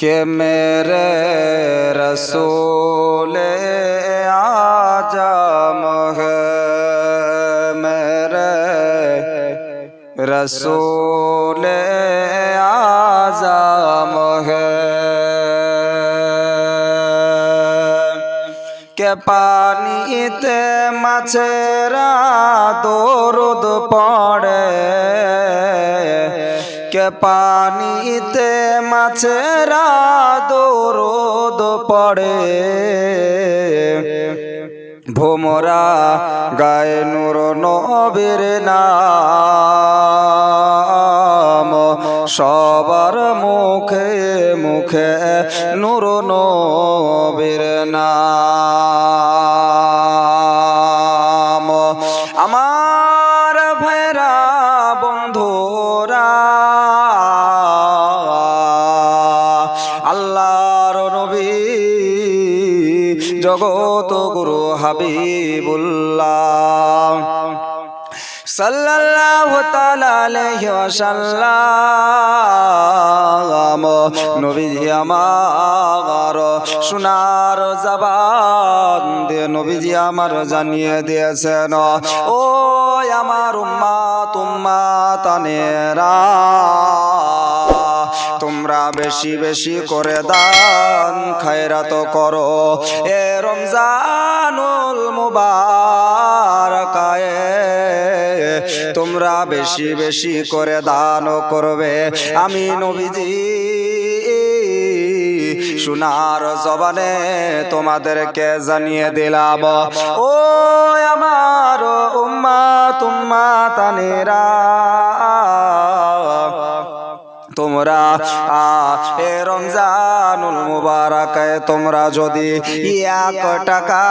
کہ میرے رسول اعظم ہے، میرے رسول اعظم ہے کہ পানিতে মাছেরা দরুদ পড়ে, কে পানিতে মাছেরা দরুদ পড়ে, ভোমরা গায়ে নূর নবীর নাম, সবার মুখে মুখে নূর নবীর নাম। আমার ভাইরা বন্ধুরা, আল্লাহর নবী জগত গুরু হাবিবুল্লাহ সাল্লাল্লাহু তাআলা আলাইহি ওয়াসাল্লাম নবীজি আমার সোনার জবান দিয়ে নবীজি আমার জানিয়ে দিয়েছেন, ও আমার উম্মত উম্মাতানেরা, তোমরা বেশি বেশি করে দান খায়রাত করো এ রমজানুল মুবারাকায়ে, তোমরা বেশি বেশি করে দান করবে। আমি নবীজি সোনার জবানে তোমাদেরকে জানিয়ে দিলাম, ও আমার উম্মত উম্মাতানেরা, তোমরা এ রমজানুল মুবারাকায় তোমরা যদি 1 টাকা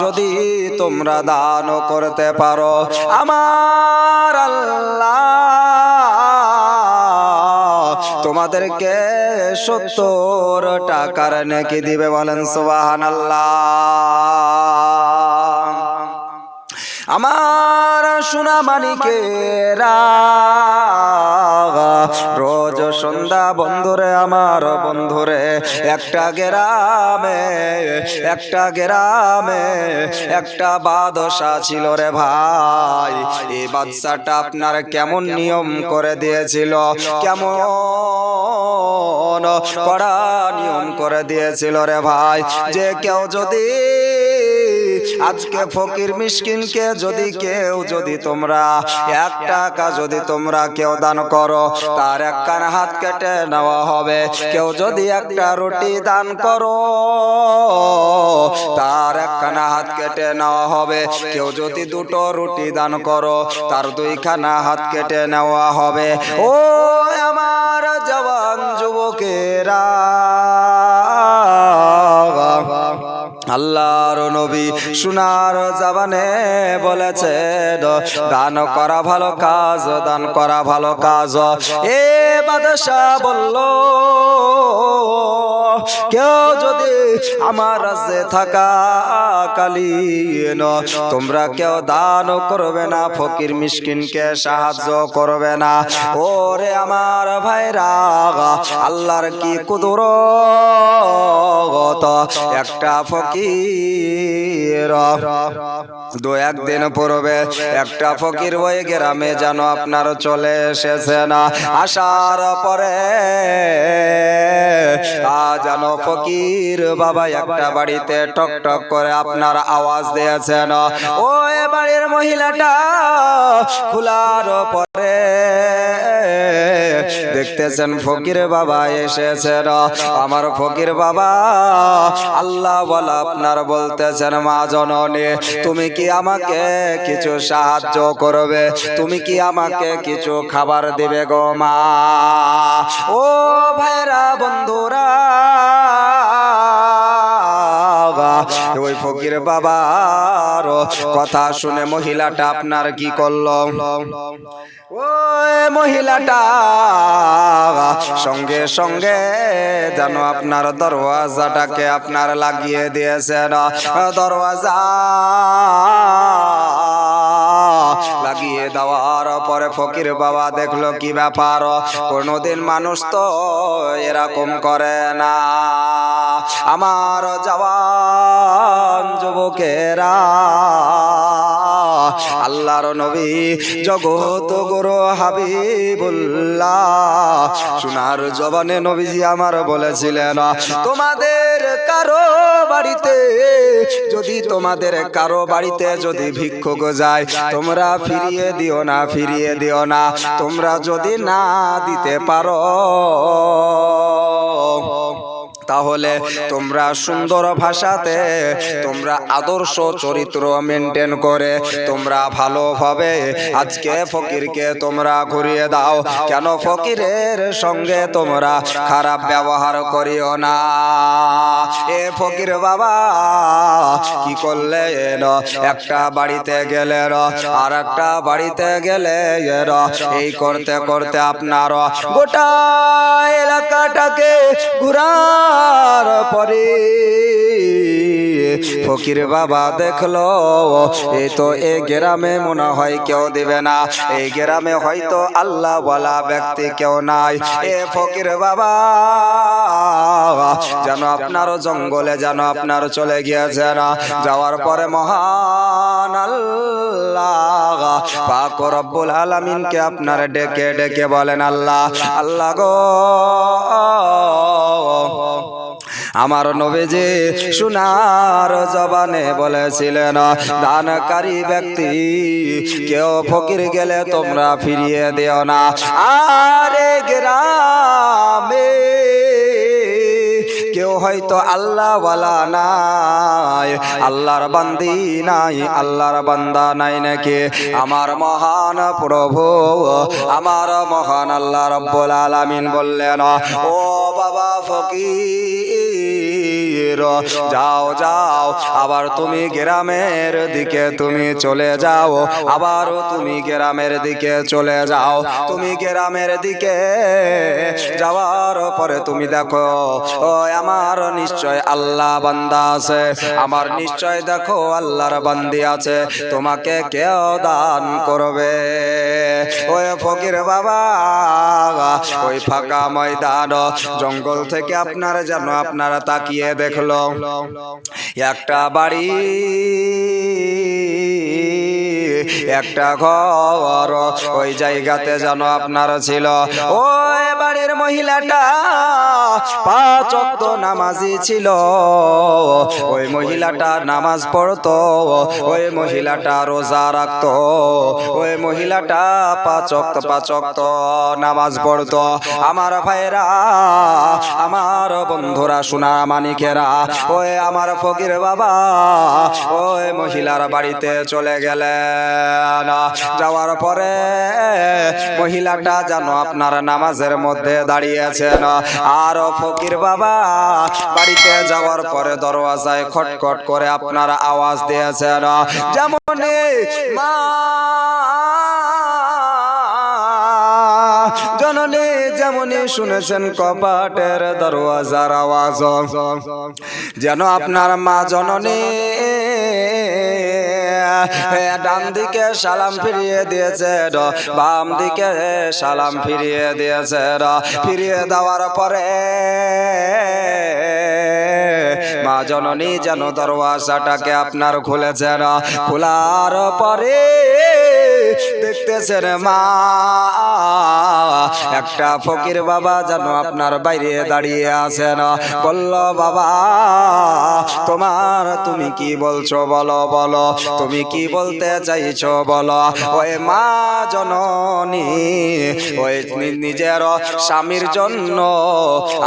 যদি তোমরা দান করতে পারো, আমার আল্লাহ তোমাদেরকে 70 টাকার নেকি দিবে। বলেন সুবহানাল্লাহ। আমার সোনা মানিকেরা, রোজ সন্ধ্যা বন্ধুরে আমার বন্ধুরে একটা গ্রামে একটা বাদশা ছিল রে ভাই। এই বাদশাটা আপনার কেমন নিয়ম করে দিয়েছিল, কেমন কড়া নিয়ম করে দিয়েছিল রে ভাই, যে কেউ যদি আজকে ফকির মিসকিনকে যদি তোমরা 1 টাকা যদি তোমরা কেউ দান করো, তার 1 কান হাত কেটে নেওয়া হবে। কেউ যদি 1টা রুটি দান করো, তার 1 খানা হাত কেটে নেওয়া হবে। কেউ যদি 2টো রুটি দান করো, তার 2 খানা হাত কেটে নেওয়া হবে। ও আমার জওয়ান যুবকেরা, আল্লাহর নবী সোনার জবানে বলেছেন, দান করা ভালো কাজ, দান করা ভালো কাজ। এ বাদশা বলল, কেউ যদি আমার রাজ্যে থাকা কালীন তোমরা কেউ দান করবে না, ফকির মিসকিনকে সাহায্য করবে না। ওরে আমার ভাইরা, আল্লাহর কি কুদরত, একটা ফকির 2-1 দিন পূর্বে একটা ফকির ওই গ্রামে যেন আপনার চলে এসেছে না। আসার পরে যেন ফকির বাবা একটা বাড়িতে টক টক করে আপনার আওয়াজ দিয়েছেন। ওই বাড়ির মহিলাটা খোলার পরে দেখতেছেন ফকির বাবা এসেছেন। আমার ফকির বাবা আল্লাহ বলা আপনার বলতেছেন, মা জননী, তুমি কি আমাকে কিছু সাহায্য করবে? তুমি কি আমাকে কিছু খাবার দিবে গো মা? ও ভাইরা বন্ধুরা, ওই ফকির বাবার কথা শুনে মহিলাটা আপনার কি করলো? ওই মহিলাটা সঙ্গে সঙ্গে যেন আপনার দরওয়াজাটাকে আপনার লাগিয়ে দিয়েছেন। দরওয়াজা লাগিয়ে দেওয়ার পরে ফকির বাবা দেখলো কি ব্যাপার, কোনোদিন মানুষ তো এরকম করে না। আমার জওয়ান যুবকেরা, আল্লাহর নবী জগত গুরু হাবিবুল্লাহ সোনার জবানে নবীজি আমার বলেছিলেন, তোমাদের কারো বাড়িতে যদি যদি ভিক্ষুক যায়, তোমরা ফিরিয়ে দিও না, ফিরিয়ে দিও না। তোমরা যদি না দিতে পারো তাহলে তোমরা সুন্দর ভাষাতে তোমরা আদর্শ চরিত্র মেনটেন করে তোমরা ভালোভাবে আজকে ফকিরকে তোমরা ঘুরিয়ে দাও। কেন ফকিরের সঙ্গে তোমরা খারাপ ব্যবহার করিও না। এ ফকির বাবা কি করলেন, একটা বাড়িতে গেলেন আর একটা বাড়িতে গেলেন, এই করতে করতে আপনার গোটা এলাকাটাকে ঘুরার পরে ফকির বাবা দেখলো এই তো এই গ্রামে মনে হয় কেউ দিবে না, এই গ্রামে হয়তো আল্লাহ ওয়ালা ব্যক্তি কেউ নাই। এ ফকির বাবা যেন আপনার জঙ্গলে যেন আপনার চলে গিয়েছেন। যাওয়ার পরে মহান আল্লাহ পাক রব্বুল আলামিনকে আপনার ডেকে ডেকে বলেন, আল্লাহ আল্লাহ গো, আমার নবীজি সোনার জবানে বলেছিলেন, দানকারী ব্যক্তি কেউ ফকির গেলে তোমরা ফিরিয়ে দিও না। আরে গ্রামে কেউ হয়তো আল্লাহ ওয়ালা নাই, আল্লাহর বান্দি নাই, আল্লাহর বান্দা নাই নাকি? আমার মহান প্রভু, আমার মহান আল্লাহ রব্বুল আলামিন বললেন, ও বাবা ফকির, যাও যাও, আবার তুমি গ্রামের দিকে তুমি চলে যাও, আবার তুমি গ্রামের দিকে চলে যাও। তুমি গ্রামের দিকে যাওয়ার পরে তুমি দেখো ও আমার নিশ্চয় আল্লাহ বান্দা আছে, আমার নিশ্চয় দেখো আল্লাহর বান্দি আছে, তোমাকে কেউ দান করবে। ওই ফকির বাবা ওই ফাঁকা ময়দান জঙ্গল থেকে আপনারা যেন আপনারা তাকিয়ে দেখলো একটা বাড়ি, একটা ঘর, ওই জায়গাতে যেন আপনার ছিল। ওই বাড়ির মহিলাটা 5 ওয়াক্ত নামাজি ছিল, ওই মহিলাটা নামাজ পড়তো, ওই মহিলাটা রোজা রাখতো, ওই মহিলাটা 5 ওয়াক্ত নামাজ পড়তো। আমার ভাইরা, আমার বন্ধুরা, সোনা মানিকেরা, ওই আমার ফকির বাবা ওই মহিলার বাড়িতে চলে গেলেন। যাওয়ার পরে মহিলাটা যেন আপনার নামাজের মধ্যে দাঁড়িয়েছেন, আর ফকির বাবা বাড়িতে যাওয়ার পরে দরওয়াজায় খটখট করে আপনারা আওয়াজ দিয়েছেন, যেমন মা জননী যেমনি শুনেছেন কপাটের দরওয়াজার আওয়াজ, যেন আপনার মা জননী ডান দিকে সালাম ফিরিয়ে দিয়েছে, বাম দিকে সালাম ফিরিয়ে দিয়েছে। ফিরিয়ে দেওয়ার পরে মা জননী যেন দরওয়াজাটাকে আপনার খুলেছেন, খোলার পরে দেখতেছেন মা একটা ফকির বাবা যেন আপনার বাইরে দাঁড়িয়ে আছেন। বলল, বাবা তুমি কি বলছো বলো, বলো তুমি কি বলতে চাইছো বলো। ওই মা জননী ওই নিজের স্বামীর জন্য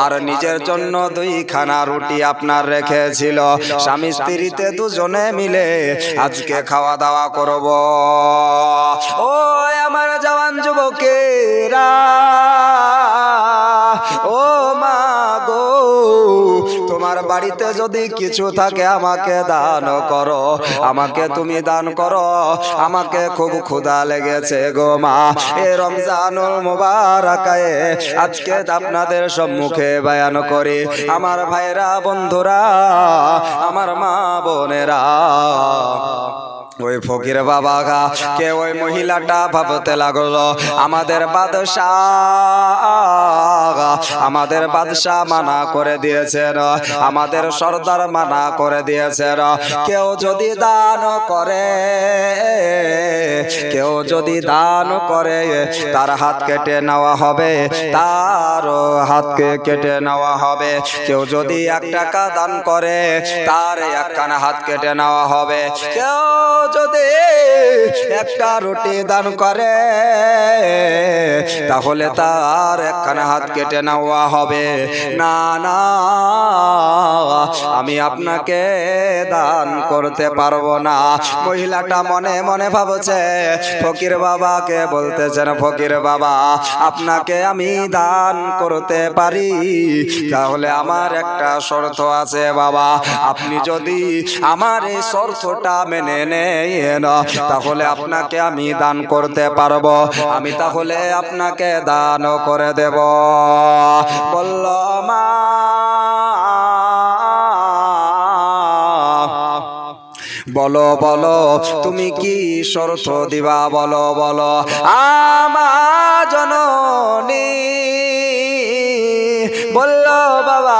আর নিজের জন্য 2 খানা রুটি আপনার রেখেছিল, স্বামী স্ত্রীতে দুজনে মিলে আজকে খাওয়া দাওয়া করব। ও আমার জওয়ান যুবকেরা, ও মা গো, তোমার বাড়িতে যদি কিছু থাকে আমাকে দান করো, আমাকে তুমি দান করো, আমাকে খুব ক্ষুধা লেগেছে গো মা। এ রমজানুল মুবারাকায়ে আজকে আপনাদের সম্মুখে বয়ান করি, আমার ভাইরা, বন্ধুরা, আমার মা বোনেরা, ওই ফকির বাবা কে ওই মহিলাটা ভাবতে লাগলো আমাদের বাদশাহ মানা করে দিয়েছেন, আমাদের সর্দার মানা করে দিয়েছেন, কেউ যদি দান করে তার হাত কেটে নেওয়া হবে, তার হাতকে কেটে নেওয়া হবে। কেউ যদি 1 টাকা দান করে তার 1 খানা হাত কেটে নেওয়া হবে। কেউ যদি 1টা রুটি দান করে তাহলে তার 1 খানা হাত কেটে নেওয়া হবে। না না, আমি আপনাকে দান করতে পারবো না। মহিলাটা মনে মনে ভাবছে, ফকির বাবাকে বলতেছেন, ফকির বাবা আপনাকে আমি দান করতে পারি, তাহলে আমার একটা শর্ত আছে বাবা, আপনি যদি আমার এই শর্তটা মেনে নেন তাহলে আপনাকে আমি দান করতে পারবো, আমি তাহলে আপনাকে দান করে দেব। বলল মা বলো বলো তুমি কি শর্ত দিবা, বলো বলো। আমার জননী বলল বাবা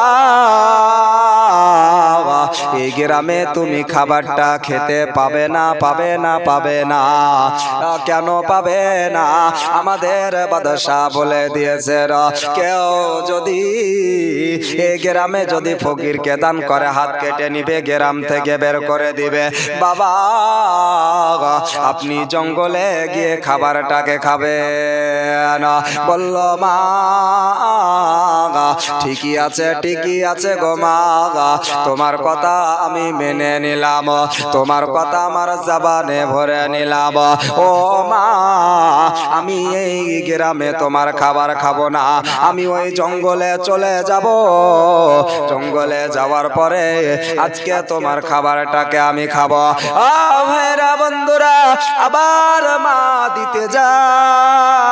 এই গ্রামে তুমি খাবারটা খেতে পাবে না, পাবে না, পাবে না। কেন পাবে না? আমাদের বাদশাহ বলে দিয়েছে কেউ যদি এই গ্রামে যদি ফকিরকে দান করে হাত কেটে নিবে, গ্রাম থেকে বের করে দিবে। বাবা আপনি জঙ্গলে গিয়ে খাবারটাকে খাবেন। বলল মা ঠিকই আছে, ঠিকই আছে গো মা, তোমার কথা আমি মেনে নিলাম, তোমার কথা আমার জবানে ভরে নিলাম। ও মা আমি এই গ্রামে তোমার খাবার খাবো না, আমি ওই জঙ্গলে চলে যাব। জঙ্গলে যাওয়ার পরে আজকে তোমার খাবারটাকে আমি খাবো। ভাইরা বন্ধুরা, আবার মা দিতে যায়,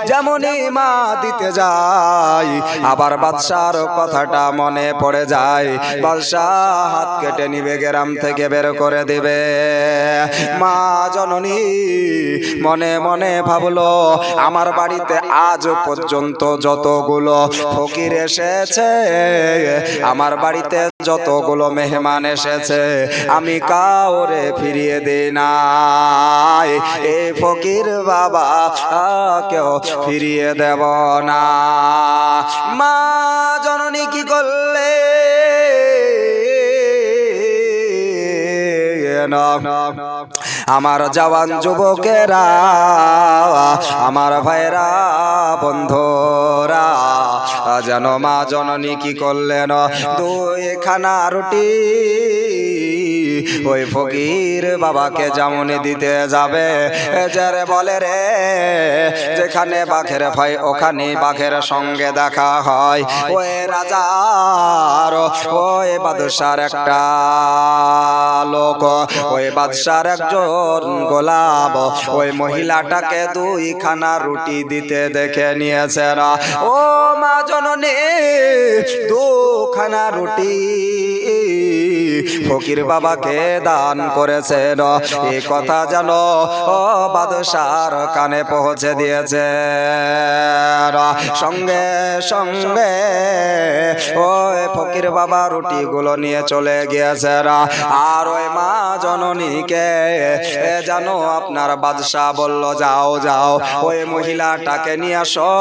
যেমনই মা দিতে যায় আবার বাদশার কথাটা মনে পড়ে যায়। বাদশাহ হাত কেটে নিবে, গ্রাম থেকে বের করে দিবে। মা জননী মনে মনে ভাবলো আমার বাড়িতে আজ পর্যন্ত যতগুলো ফকির এসেছে, আমার বাড়িতে যতগুলো মেহমান এসেছে, আমি কাউরে ফিরিয়ে দিই নাই, এই ফকির বাবা কেউ ফিরিয়ে দেব না। মা জননী কি করলে? আমার জওয়ান যুবকেরা, আমার ভাইরা বন্ধুরা, যেন মা জননী কি করলেন, 2 খানা রুটি ওই ফকির বাবাকে যেমন দিতে যাবে, যারে বলে রে যেখানে বাঘের ভয় ওখানে বাঘের সঙ্গে দেখা হয়, ওই রাজার ওই বাদশার একটা লোক, ওই বাদশার একজন গোলাম ওই মহিলাটাকে 2 খানা রুটি দিতে দেখে নিয়েছে। ও মা জননী 2 খানা রুটি ফকির বাবাকে দান করেছেন, এই কথা যেন বাদশার কানে পৌঁছে দিয়েছে। সঙ্গে সঙ্গে ওই ফকির বাবা রুটিগুলো নিয়ে চলে গিয়েছে। আর ওই মা জননীকে যেন আপনার বাদশাহ বলল, যাও যাও ওই মহিলাটাকে নিয়ে আসো,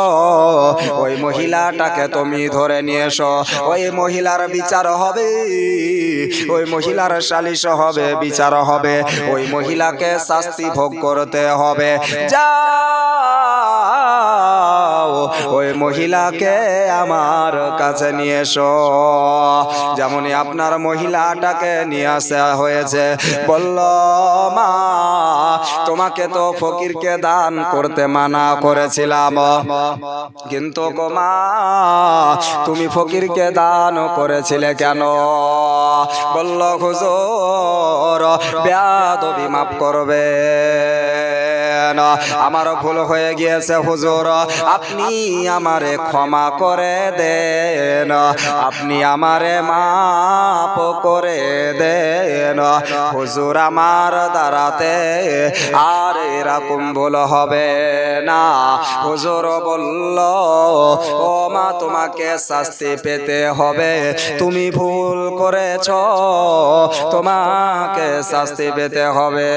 ওই মহিলাটাকে তুমি ধরে নিয়ে এসো, ওই মহিলার বিচার হবে, ওই মহিলার সালিশ হবে, বিচার হবে, ওই মহিলাকে শাস্তি ভোগ করতে হবে। যাও ওই মহিলাকে আমার কাছে নিয়ে এসো। যেমনই আপনার মহিলাটাকে নিয়ে আসা হয়েছে, বলল মা তোমাকে তো ফকিরকে দান করতে মানা করেছিলাম, কিন্তু গো মা তুমি ফকিরকে দান করেছিলে কেন? বলল হুজুর বেয়াদবি মাফ করবে, বললেন আমার ভুল হয়ে গিয়েছে হুজুর, আপনি আমারে ক্ষমা করে দেন, আপনি আমারে মাফ করে দেন হুজুর, আমার দ্বারাতে আর এরকম ভুল হবে না। হুজুর বলল ও মা, তোমাকে শাস্তি পেতে হবে, তুমি ভুল করেছ, তোমাকে শাস্তি পেতে হবে।